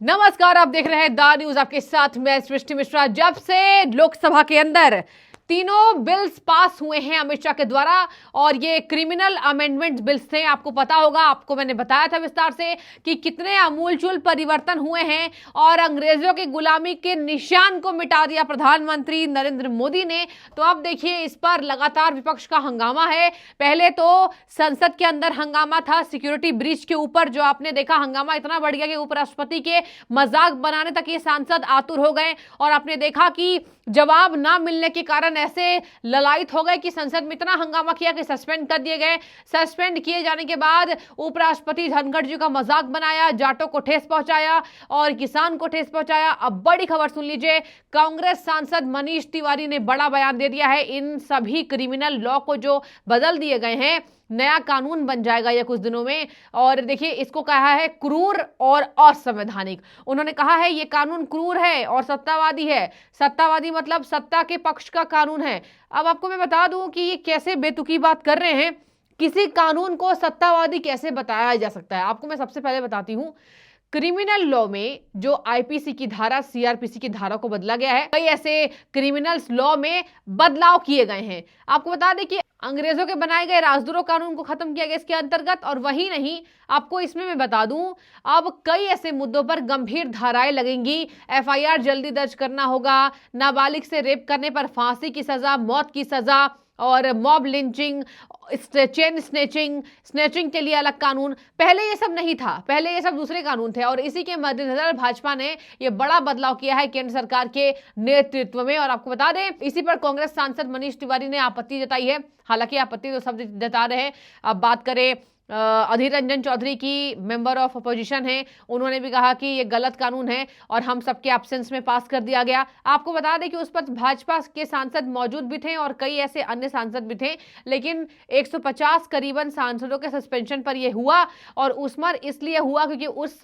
नमस्कार, आप देख रहे हैं द न्यूज। आपके साथ मैं सृष्टि मिश्रा। जब से लोकसभा के अंदर तीनों बिल्स पास हुए हैं अमित शाह के द्वारा, और ये क्रिमिनल अमेंडमेंट बिल्स थे, आपको पता होगा, आपको मैंने बताया था विस्तार से कि कितने आमूलचूल परिवर्तन हुए हैं और अंग्रेजों की गुलामी के निशान को मिटा दिया प्रधानमंत्री नरेंद्र मोदी ने। तो अब देखिए, इस पर लगातार विपक्ष का हंगामा है। पहले तो संसद के अंदर हंगामा था सिक्योरिटी ब्रीच के ऊपर, जो आपने देखा, हंगामा इतना बढ़ गया कि उपराष्ट्रपति के मजाक बनाने तक ये सांसद आतुर हो गए, और आपने देखा कि जवाब ना मिलने के कारण ऐसे ललायत हो गए कि संसद में इतना हंगामा किया कि सस्पेंड कर दिए गए। सस्पेंड किए जाने के बाद उपराष्ट्रपति धनखड़ जी का मजाक बनाया, जाटों को ठेस पहुंचाया और किसान को ठेस पहुंचाया। अब बड़ी खबर सुन लीजिए, कांग्रेस सांसद मनीष तिवारी ने बड़ा बयान दे दिया है। इन सभी क्रिमिनल लॉ को जो बदल दिए गए हैं, नया कानून बन जाएगा ये कुछ दिनों में, और देखिए इसको कहा है क्रूर और असंवैधानिक। उन्होंने कहा है ये कानून क्रूर है और सत्तावादी है। सत्तावादी मतलब सत्ता के पक्ष का कानून है। अब आपको मैं बता दूं कि ये कैसे बेतुकी बात कर रहे हैं। किसी कानून को सत्तावादी कैसे बताया जा सकता है, आपको मैं सबसे पहले बताती हूं। क्रिमिनल लॉ में जो आईपीसी की धारा, सीआरपीसी की धारा को बदला गया है, कई ऐसे क्रिमिनल्स लॉ में बदलाव किए गए हैं। आपको बता दें कि अंग्रेजों के बनाए गए राजद्रोह कानून को खत्म किया गया इसके अंतर्गत, और वही नहीं, आपको इसमें मैं बता दूं, अब कई ऐसे मुद्दों पर गंभीर धाराएं लगेंगी। एफआईआर जल्दी दर्ज करना होगा, नाबालिग से रेप करने पर फांसी की सजा, मौत की सजा, और मॉब लिंचिंग, चेन स्नेचिंग के लिए अलग कानून। पहले ये सब नहीं था, पहले ये सब दूसरे कानून थे, और इसी के मद्देनजर भाजपा ने ये बड़ा बदलाव किया है केंद्र सरकार के नेतृत्व में। और आपको बता दें, इसी पर कांग्रेस सांसद मनीष तिवारी ने आपत्ति जताई है। हालांकि आपत्ति तो सब जता रहे हैं। अब बात करें अधीर रंजन चौधरी की, मेंबर ऑफ अपोजिशन हैं, उन्होंने भी कहा कि ये गलत कानून है और हम सबके एब्सेंस में पास कर दिया गया। आपको बता दें कि उस पर भाजपा के सांसद मौजूद भी थे और कई ऐसे अन्य सांसद भी थे, लेकिन 150 करीबन सांसदों के सस्पेंशन पर यह हुआ, और उस पर इसलिए हुआ क्योंकि उस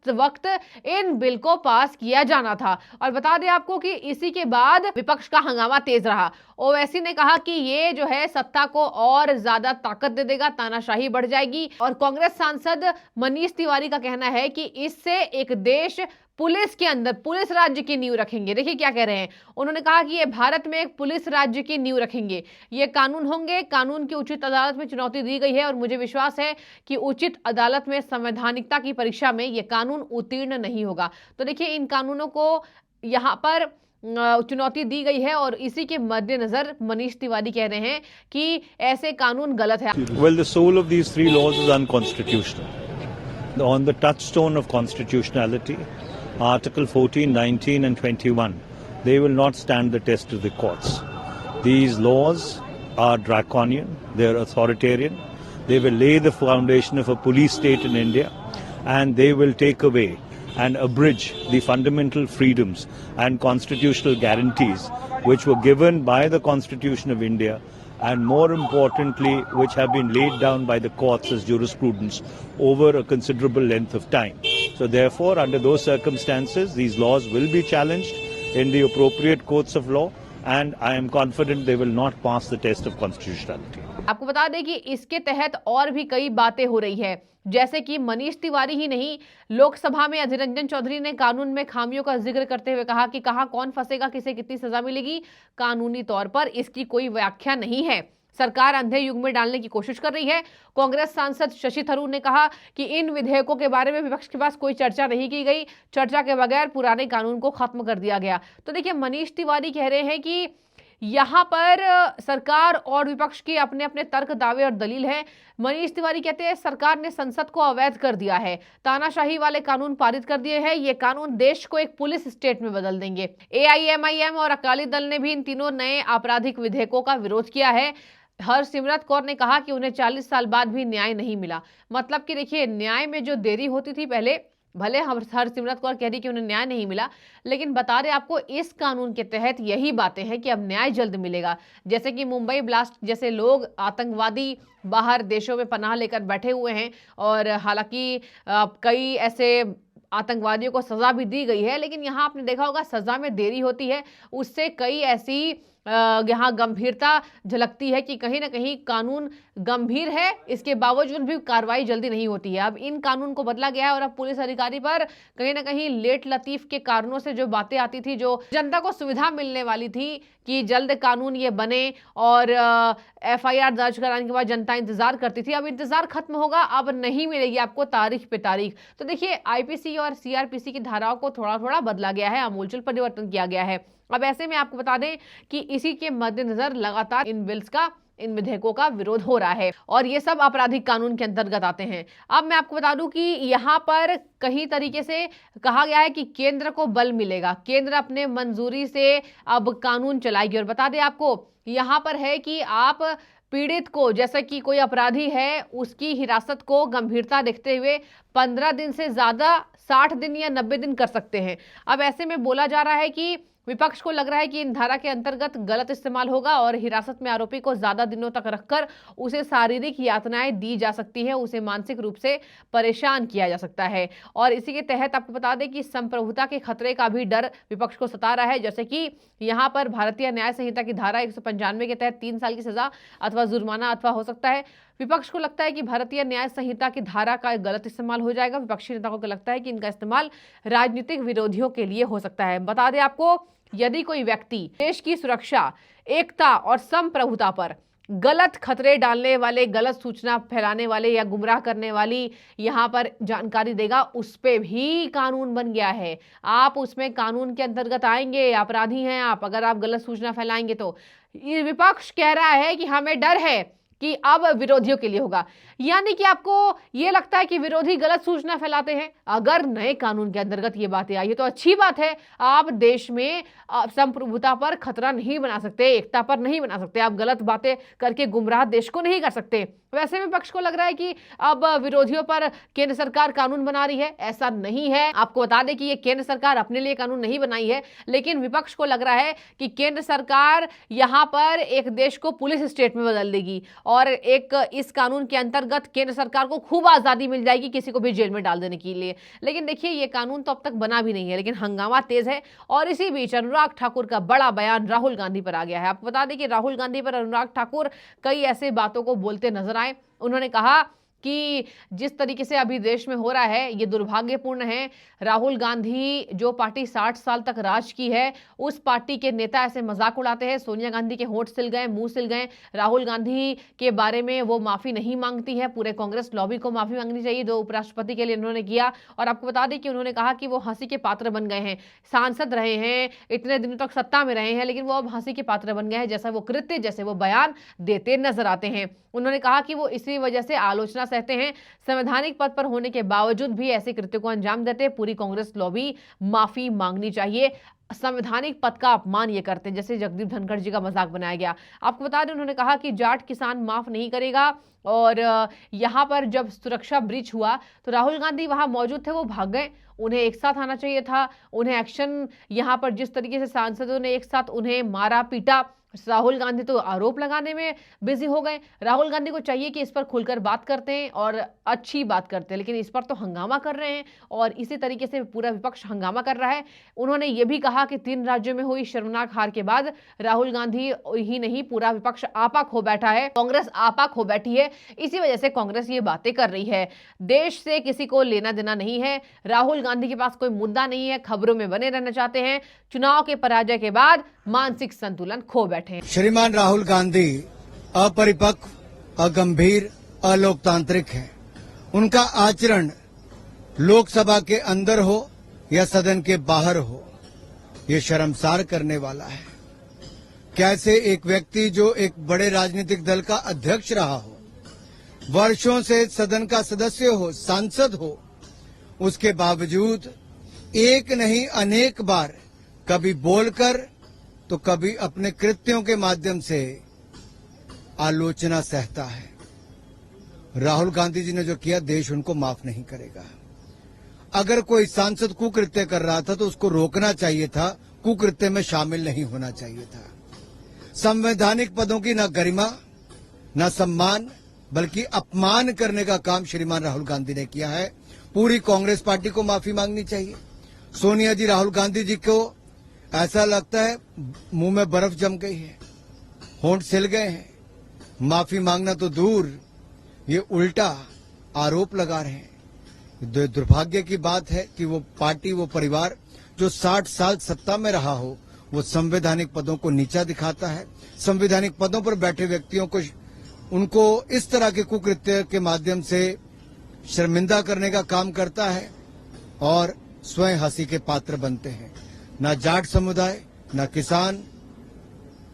वक्त इन बिल को पास किया जाना था। और बता दें आपको कि इसी के बाद विपक्ष का हंगामा तेज रहा। ओवैसी ने कहा कि ये जो है सत्ता को और ज्यादा ताकत दे देगा, तानाशाही बढ़ जाएगी। और कांग्रेस सांसद मनीष तिवारी का कहना है कि इससे एक देश पुलिस के अंदर पुलिस राज्य की नींव रखेंगे। देखिए क्या कह रहे हैं, उन्होंने कहा कि ये भारत में एक पुलिस राज्य की नींव रखेंगे, ये कानून होंगे, कानून की उचित अदालत में चुनौती दी गई है, और मुझे विश्वास है कि उचित अदालत में संवैधानिकता की परीक्षा में ये कानून उत्तीर्ण नहीं होगा। तो देखिए, इन कानूनों को यहाँ पर चुनौती दी गई है, और इसी के मद्देनजर मनीष तिवारी कह रहे हैं कि ऐसे कानून गलत है। Well, the soul of these three laws is unconstitutional. On the touchstone of constitutionality, Article 14, 19 and 21, they will not stand the test of the courts. These laws are draconian, they are authoritarian, they will lay the foundation of a police state in India, and they will take away and abridge the fundamental freedoms and constitutional guarantees which were given by the Constitution of India, and more importantly which have been laid down by the courts as jurisprudence over a considerable length of time. So therefore, under those circumstances, these laws will be challenged in the appropriate courts of law, and I am confident they will not pass the test of constitutionality. आपको बता दें कि इसके तहत और भी कई बातें हो रही है, जैसे कि मनीष तिवारी ही नहीं, लोकसभा में अधीर रंजन चौधरी ने कानून में खामियों का जिक्र करते हुए कहा कि कहां कौन फंसेगा, किसे कितनी सजा मिलेगी, कानूनी तौर पर इसकी कोई व्याख्या नहीं है। सरकार अंधे युग में डालने की कोशिश कर रही है। कांग्रेस सांसद शशि थरूर ने कहा कि इन विधेयकों के बारे में विपक्ष के पास कोई चर्चा नहीं की गई, चर्चा के बगैर पुराने कानून को खत्म कर दिया गया। तो देखिए, मनीष तिवारी कह रहे हैं कि यहां पर सरकार और विपक्ष के अपने अपने तर्क, दावे और दलील है। मनीष तिवारी कहते हैं सरकार ने संसद को अवैध कर दिया है, तानाशाही वाले कानून पारित कर दिए हैं, ये कानून देश को एक पुलिस स्टेट में बदल देंगे। एआईएमआईएम और अकाली दल ने भी इन तीनों नए आपराधिक विधेयकों का विरोध किया है। हरसिमरत कौर ने कहा कि उन्हें 40 साल बाद भी न्याय नहीं मिला। मतलब कि देखिए, न्याय में जो देरी होती थी पहले, भले हरसिमरत कौर कह रही कि उन्हें न्याय नहीं मिला, लेकिन बता रहे आपको इस कानून के तहत यही बातें हैं कि अब न्याय जल्द मिलेगा। जैसे कि मुंबई ब्लास्ट जैसे लोग, आतंकवादी बाहर देशों में पनाह लेकर बैठे हुए हैं, और हालांकि कई ऐसे आतंकवादियों को सजा भी दी गई है, लेकिन यहाँ आपने देखा होगा सजा में देरी होती है, उससे कई ऐसी यहाँ गंभीरता झलकती है कि कहीं ना कहीं कानून गंभीर है, इसके बावजूद भी कार्रवाई जल्दी नहीं होती है। अब इन कानून को बदला गया है और अब पुलिस अधिकारी पर कहीं ना कहीं लेट लतीफ के कारणों से जो बातें आती थी, जो जनता को सुविधा मिलने वाली थी कि जल्द कानून ये बने और एफआईआर दर्ज कराने के बाद जनता इंतजार करती थी, अब इंतजार खत्म होगा, अब नहीं मिलेगी आपको तारीख पे तारीख। तो देखिए, आईपीसी और सीआरपीसी की धाराओं को थोड़ा थोड़ा बदला गया है, आमूलचूल परिवर्तन किया गया है। अब ऐसे में आपको बता दें कि इसी के मद्देनजर लगातार इन बिल्स का, इन विधेयकों का विरोध हो रहा है और ये सब आपराधिक कानून के अंतर्गत आते हैं। अब मैं आपको बता दूं कि यहाँ पर कहीं तरीके से कहा गया है कि केंद्र को बल मिलेगा, केंद्र अपने मंजूरी से अब कानून चलाएगी। और बता दें आपको, यहाँ पर है कि आप पीड़ित को, जैसा कि कोई अपराधी है, उसकी हिरासत को गंभीरता देखते हुए 15 दिन से ज्यादा 60 दिन या 90 दिन कर सकते हैं। अब ऐसे में बोला जा रहा है कि विपक्ष को लग रहा है कि इन धारा के अंतर्गत गलत इस्तेमाल होगा और हिरासत में आरोपी को ज्यादा दिनों तक रखकर उसे शारीरिक यातनाएं दी जा सकती है, उसे मानसिक रूप से परेशान किया जा सकता है। और इसी के तहत आपको बता दें कि संप्रभुता के खतरे का भी डर विपक्ष को सता रहा है, जैसे कि यहाँ पर भारतीय न्याय संहिता की धारा 195 के तहत 3 साल की सजा अथवा जुर्माना अथवा हो सकता है। विपक्ष को लगता है कि भारतीय न्याय संहिता की धारा का गलत इस्तेमाल हो जाएगा। विपक्षी नेताओं को लगता है कि इनका इस्तेमाल राजनीतिक विरोधियों के लिए हो सकता है। बता दें आपको, यदि कोई व्यक्ति देश की सुरक्षा, एकता और संप्रभुता पर गलत खतरे डालने वाले, गलत सूचना फैलाने वाले या गुमराह करने वाली यहाँ पर जानकारी देगा, उस पे भी कानून बन गया है। आप उसमें कानून के अंतर्गत आएंगे, अपराधी हैं आप अगर आप गलत सूचना फैलाएंगे। तो ये विपक्ष कह रहा है कि हमें डर है कि अब विरोधियों के लिए होगा, यानी कि आपको ये लगता है कि विरोधी गलत सूचना फैलाते हैं। अगर नए कानून के अंतर्गत ये बातें आई है तो अच्छी बात है, आप देश में संप्रभुता पर खतरा नहीं बना सकते, एकता पर नहीं बना सकते, आप गलत बातें करके गुमराह देश को नहीं कर सकते। वैसे में पक्ष को लग रहा है कि अब विरोधियों पर केंद्र सरकार कानून बना रही है, ऐसा नहीं है। आपको बता दें कि ये केंद्र सरकार अपने लिए कानून नहीं बनाई है, लेकिन विपक्ष को लग रहा है कि केंद्र सरकार यहाँ पर एक देश को पुलिस स्टेट में बदल देगी और एक इस कानून के अंतर्गत केंद्र सरकार को खूब आजादी मिल जाएगी किसी को भी जेल में डाल देने के लिए। लेकिन देखिए, ये कानून तो अब तक बना भी नहीं है, लेकिन हंगामा तेज है। और इसी बीच अनुराग ठाकुर का बड़ा बयान राहुल गांधी पर आ गया है। आपको बता दें कि राहुल गांधी पर अनुराग ठाकुर कई ऐसे बातों को बोलते नजर आए। उन्होंने कहा कि जिस तरीके से अभी देश में हो रहा है ये दुर्भाग्यपूर्ण है। राहुल गांधी जो पार्टी 60 साल तक राज की है, उस पार्टी के नेता ऐसे मजाक उड़ाते हैं। सोनिया गांधी के होंठ सिल गए, मुंह सिल गए। राहुल गांधी के बारे में वो माफी नहीं मांगती है, पूरे कांग्रेस लॉबी को माफी मांगनी चाहिए जो उपराष्ट्रपति के लिए उन्होंने किया। और आपको बता दें कि उन्होंने कहा कि वो हंसी के पात्र बन गए हैं, सांसद रहे हैं, इतने दिनों तक सत्ता में रहे हैं, लेकिन वो अब हंसी के पात्र बन गए हैं, जैसा वो कृत्य, जैसे वो बयान देते नजर आते हैं। उन्होंने कहा कि वो इसी वजह से आलोचना सहते हैं, संवैधानिक पद पर होने के बावजूद भी ऐसे कृत्य को अंजाम देते। पूरी कांग्रेस लॉबी माफी मांगनी चाहिए, संवैधानिक पद का अपमान ये करते हैं, जैसे जगदीप धनखड़ जी का मजाक बनाया गया। आपको बता दें, उन्होंने कहा कि जाट किसान माफ नहीं करेगा। और यहाँ पर जब सुरक्षा ब्रीच हुआ तो राहुल गांधी वहां मौजूद थे, वो भाग गए। उन्हें एक साथ आना चाहिए था, उन्हें एक्शन, यहाँ पर जिस तरीके से सांसदों ने एक साथ उन्हें मारा पीटा, राहुल गांधी तो आरोप लगाने में बिजी हो गए। राहुल गांधी को चाहिए कि इस पर खुलकर बात करते हैं और अच्छी बात करते हैं, लेकिन इस पर तो हंगामा कर रहे हैं और इसी तरीके से पूरा विपक्ष हंगामा कर रहा है। उन्होंने ये भी कहा कि 3 राज्यों में हुई शर्मनाक हार के बाद राहुल गांधी ही नहीं, पूरा विपक्ष आपा खो बैठा है, कांग्रेस आपा खो बैठी है। इसी वजह से कांग्रेस ये बातें कर रही है। देश से किसी को लेना देना नहीं है, राहुल गांधी के पास कोई मुद्दा नहीं है, खबरों में बने रहना चाहते हैं। चुनाव के पराजय के बाद मानसिक संतुलन खो बैठे। श्रीमान राहुल गांधी अपरिपक्व, अगंभीर, अलोकतांत्रिक हैं। उनका आचरण लोकसभा के अंदर हो या सदन के बाहर हो, ये शर्मसार करने वाला है। कैसे एक व्यक्ति जो एक बड़े राजनीतिक दल का अध्यक्ष रहा हो, वर्षों से सदन का सदस्य हो, सांसद हो, उसके बावजूद एक नहीं अनेक बार कभी बोलकर तो कभी अपने कृत्यों के माध्यम से आलोचना सहता है। राहुल गांधी जी ने जो किया, देश उनको माफ नहीं करेगा। अगर कोई सांसद कुकृत्य कर रहा था तो उसको रोकना चाहिए था, कुकृत्य में शामिल नहीं होना चाहिए था। संवैधानिक पदों की न गरिमा न सम्मान बल्कि अपमान करने का काम श्रीमान राहुल गांधी ने किया है। पूरी कांग्रेस पार्टी को माफी मांगनी चाहिए। सोनिया जी, राहुल गांधी जी को ऐसा लगता है मुंह में बर्फ जम गई है। होंठ सिल गए हैं। माफी मांगना तो दूर, ये उल्टा आरोप लगा रहे हैं। दुर्भाग्य की बात है कि वो पार्टी, वो परिवार जो 60 साल सत्ता में रहा हो, वो संवैधानिक पदों को नीचा दिखाता है। संवैधानिक पदों पर बैठे व्यक्तियों को, उनको इस तरह के कुकृत्य के माध्यम से शर्मिंदा करने का काम करता है और स्वयं हंसी के पात्र बनते हैं। ना जाट समुदाय, ना किसान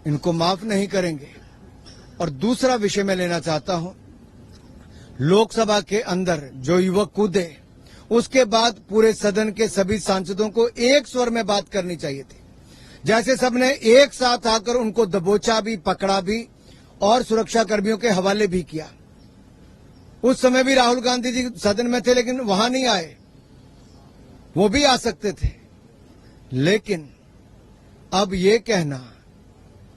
इनको माफ नहीं करेंगे। और दूसरा विषय मैं लेना चाहता हूं, लोकसभा के अंदर जो युवक कूदे, उसके बाद पूरे सदन के सभी सांसदों को एक स्वर में बात करनी चाहिए थी। जैसे सबने एक साथ आकर उनको दबोचा भी, पकड़ा भी और सुरक्षा कर्मियों के हवाले भी किया। उस समय भी राहुल गांधी जी सदन में थे, लेकिन वहां नहीं आए। वो भी आ सकते थे, लेकिन अब ये कहना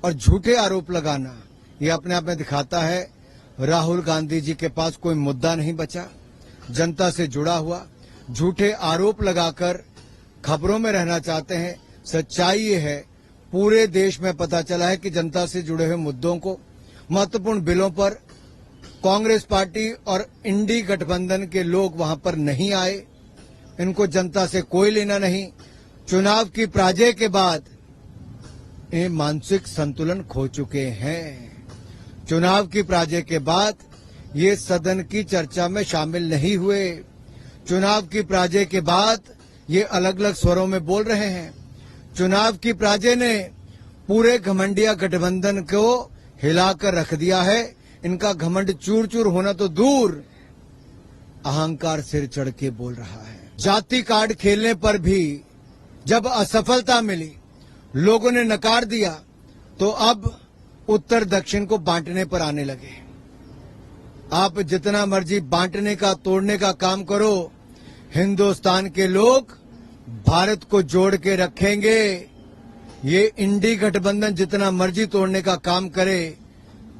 और झूठे आरोप लगाना, ये अपने आप में दिखाता है राहुल गांधी जी के पास कोई मुद्दा नहीं बचा। जनता से जुड़ा हुआ झूठे आरोप लगाकर खबरों में रहना चाहते हैं। सच्चाई ये है, पूरे देश में पता चला है कि जनता से जुड़े हुए मुद्दों को, महत्वपूर्ण बिलों पर कांग्रेस पार्टी और इंडी गठबंधन के लोग वहां पर नहीं आए। इनको जनता से कोई लेना नहीं। चुनाव की पराजय के बाद ये मानसिक संतुलन खो चुके हैं। चुनाव की पराजय के बाद ये सदन की चर्चा में शामिल नहीं हुए। चुनाव की पराजय के बाद ये अलग अलग स्वरों में बोल रहे हैं। चुनाव की पराजय ने पूरे घमंडिया गठबंधन को हिलाकर रख दिया है। इनका घमंड चूर चूर होना तो दूर, अहंकार सिर चढ़ के बोल रहा है। जाति कार्ड खेलने पर भी जब असफलता मिली, लोगों ने नकार दिया, तो अब उत्तर दक्षिण को बांटने पर आने लगे। आप जितना मर्जी बांटने का, तोड़ने का काम करो, हिंदुस्तान के लोग भारत को जोड़ के रखेंगे। ये इंडी गठबंधन जितना मर्जी तोड़ने का काम करे,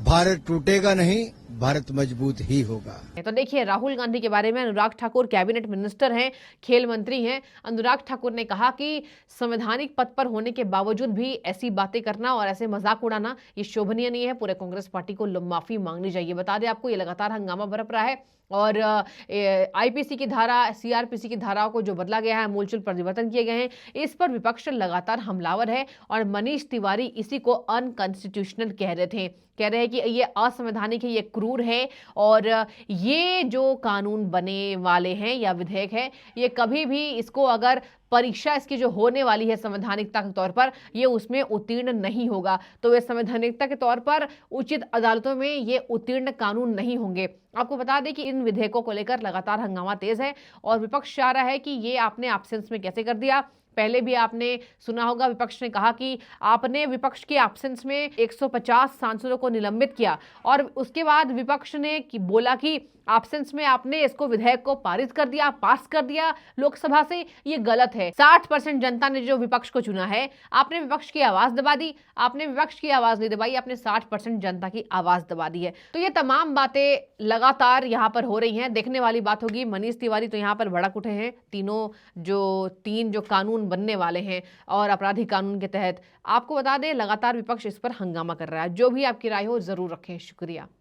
भारत टूटेगा नहीं, भारत मजबूत ही होगा। तो देखिए, राहुल गांधी के बारे में अनुराग ठाकुर कैबिनेट मिनिस्टर हैं, खेल मंत्री हैं। अनुराग ठाकुर ने कहा कि संवैधानिक पद पर होने के बावजूद भी ऐसी बातें करना और ऐसे मजाक उड़ाना ये शोभनीय नहीं है। पूरे कांग्रेस पार्टी को माफी मांगनी चाहिए। बता दें आपको, ये लगातार हंगामा बरप रहा है और आईपीसी की धारा, सीआरपीसी की धाराओं को जो बदला गया है, मूलचूल परिवर्तन किए गए हैं, इस पर विपक्ष लगातार हमलावर है। और मनीष तिवारी इसी को अनकॉन्स्टिट्यूशनल कह रहे हैं कि ये असंवैधानिक है, ये क्रूर है और ये जो कानून बने वाले हैं या विधेयक है, ये कभी भी इसको अगर परीक्षा इसकी जो होने वाली है संवैधानिकता के तौर पर, ये उसमें उत्तीर्ण नहीं होगा। तो वे संवैधानिकता के तौर पर उचित अदालतों में ये उत्तीर्ण कानून नहीं होंगे। आपको बता दें कि इन विधेयकों को लेकर लगातार हंगामा तेज है और विपक्ष चाह रहा है कि ये आपने एब्सेंस में कैसे कर दिया। पहले भी आपने सुना होगा, विपक्ष ने कहा कि आपने विपक्ष के एब्सेंस में 150 सांसदों को निलंबित किया और उसके बाद विपक्ष ने बोला कि एब्सेंस में आपने इसको, विधेयक को पारित कर दिया, पास कर दिया लोकसभा से। ये गलत है। 60% जनता ने जो विपक्ष को चुना है, आपने विपक्ष की आवाज दबा दी। आपने विपक्ष की आवाज नहीं दबाई, आपने 60% जनता की आवाज दबा दी है। तो ये तमाम बातें लगातार यहाँ पर हो रही हैं। देखने वाली बात होगी। मनीष तिवारी तो यहाँ पर भड़क उठे हैं। तीन जो कानून बनने वाले हैं और आपराधिक कानून के तहत, आपको बता दें लगातार विपक्ष इस पर हंगामा कर रहा है। जो भी आपकी राय हो जरूर रखें। शुक्रिया।